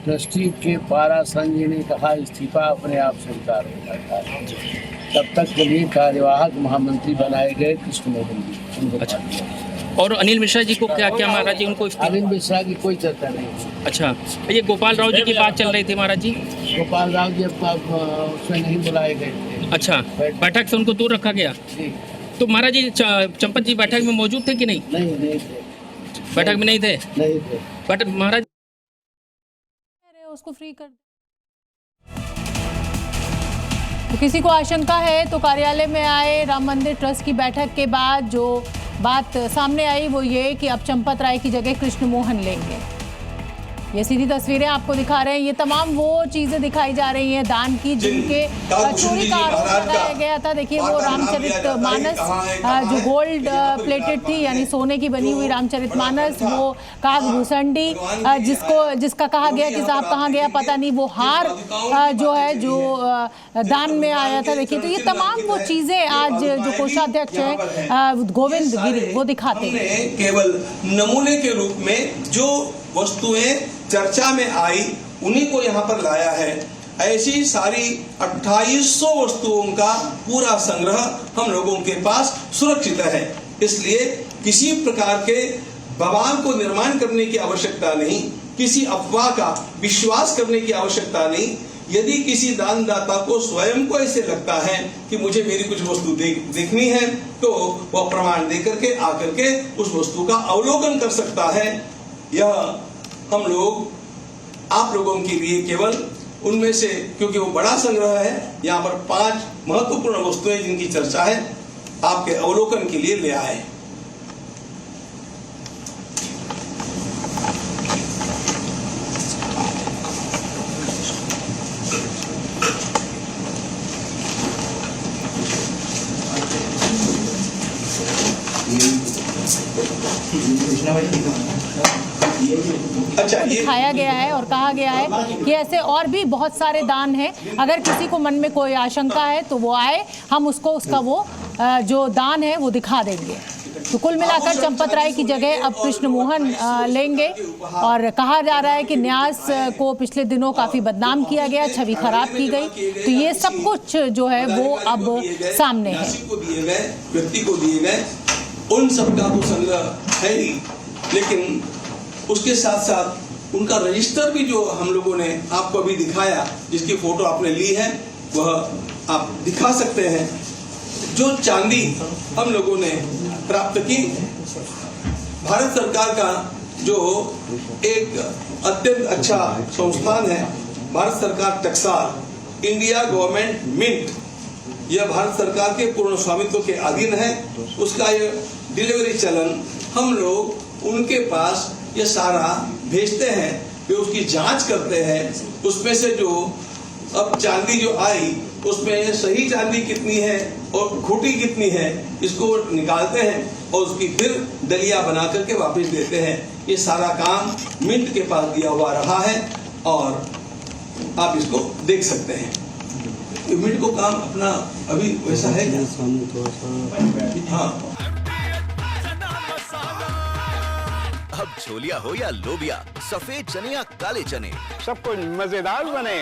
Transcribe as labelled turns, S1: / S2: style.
S1: Trustee के पारा संजय ने कहा इस्तीफा अपने आप स्वीकार हो जाता है। तब तक के लिए कार्यवाहक महामंत्री बनाए गए कृष्ण मोहन जी।
S2: अच्छा, और अनिल मिश्रा जी को क्या क्या महाराज जी उनको
S1: अनिल मिश्रा की कोई चर्चा नहीं।
S2: अच्छा, ये गोपाल राव जी की बात चल रही थी महाराज जी।
S1: गोपाल राव जी उसमें नहीं बुलाए गए थे।
S2: अच्छा, बैठक से उनको दूर रखा गया। तो महाराज जी चंपत जी बैठक में मौजूद थे कि नहीं?
S1: नहीं थे,
S2: बैठक में नहीं थे। बट महाराज
S3: उसको फ्री कर। तो किसी को आशंका है तो कार्यालय में आए राम मंदिर ट्रस्ट की बैठक के बाद जो बात सामने आई वो ये कि अब चंपत राय की जगह कृष्ण मोहन लेंगे। ये सीधी तस्वीरें आपको दिखा रहे हैं। ये तमाम वो चीजें दिखाई जा रही हैं दान की जिनके चोरी का आरोप लगाया गया था। देखिए वो रामचरितमानस जो गोल्ड प्लेटेड थी यानी सोने की बनी हुई रामचरितमानस, वो कागभूषणी जिसका कहा गया कि साहब कहाँ गया पता नहीं, वो हार जो है जो दान में आया था। देखिए तो ये तमाम वो चीजें आज जो कोषाध्यक्ष है गोविंद गिरी वो दिखाते हैं।
S4: केवल नमूने के रूप में जो वस्तुएं चर्चा में आई उन्हीं को यहाँ पर लाया है। ऐसी सारी 2800 वस्तुओं का पूरा संग्रह हम लोगों के पास सुरक्षित है। इसलिए किसी प्रकार के बवाल को निर्माण करने की आवश्यकता नहीं, किसी अफवाह का विश्वास करने की आवश्यकता नहीं। यदि किसी दानदाता को स्वयं को ऐसे लगता है कि मुझे मेरी कुछ वस्तु देखनी है तो वह प्रमाण देकर के आकर के उस वस्तु का अवलोकन कर सकता है। यह हम लोग आप लोगों के लिए केवल उनमें से, क्योंकि वो बड़ा संग्रह है, यहाँ पर 5 महत्वपूर्ण वस्तुएं जिनकी चर्चा है आपके अवलोकन के लिए ले आए।
S3: अच्छा, दिखाया गया है और कहा गया है कि ऐसे और भी बहुत सारे दान हैं। अगर किसी को मन में कोई आशंका है तो वो आए, हम उसको उसका वो जो दान है वो दिखा देंगे। तो कुल मिलाकर चंपत राय की जगह अब कृष्ण मोहन लेंगे। और कहा जा रहा है कि न्यास को पिछले दिनों काफी बदनाम किया गया, छवि खराब की गई। तो ये सब कुछ जो है वो अब सामने है।
S4: व्यक्ति को दिए गए उन सबका तो संग्रह है ही, लेकिन उसके साथ साथ उनका रजिस्टर भी जो हम लोगों ने आपको अभी दिखाया, जिसकी फोटो आपने ली है, वह आप दिखा सकते हैं। जो चांदी हम लोगों ने प्राप्त की, भारत सरकार का जो एक अत्यंत अच्छा संस्थान है, भारत सरकार टकसाल, इंडिया गवर्नमेंट मिंट, यह भारत सरकार के पूर्ण स्वामित्व के अधीन है। उसका ये डिलीवरी चलन हम लोग उनके पास ये सारा भेजते हैं, वे उसकी जांच करते हैं। उसमें से जो अब चांदी जो आई उसमें सही चांदी कितनी है और खोटी कितनी है, इसको निकालते हैं और उसकी फिर दलिया बना करके वापस देते हैं। ये सारा काम मिंट के पास दिया हुआ रहा है और आप इसको देख सकते हैं। मिंट को काम अपना अभी वैसा है क्या? हाँ।
S5: अब छोलिया हो या लोबिया, सफेद चने या काले चने,
S6: सब कुछ मजेदार बने।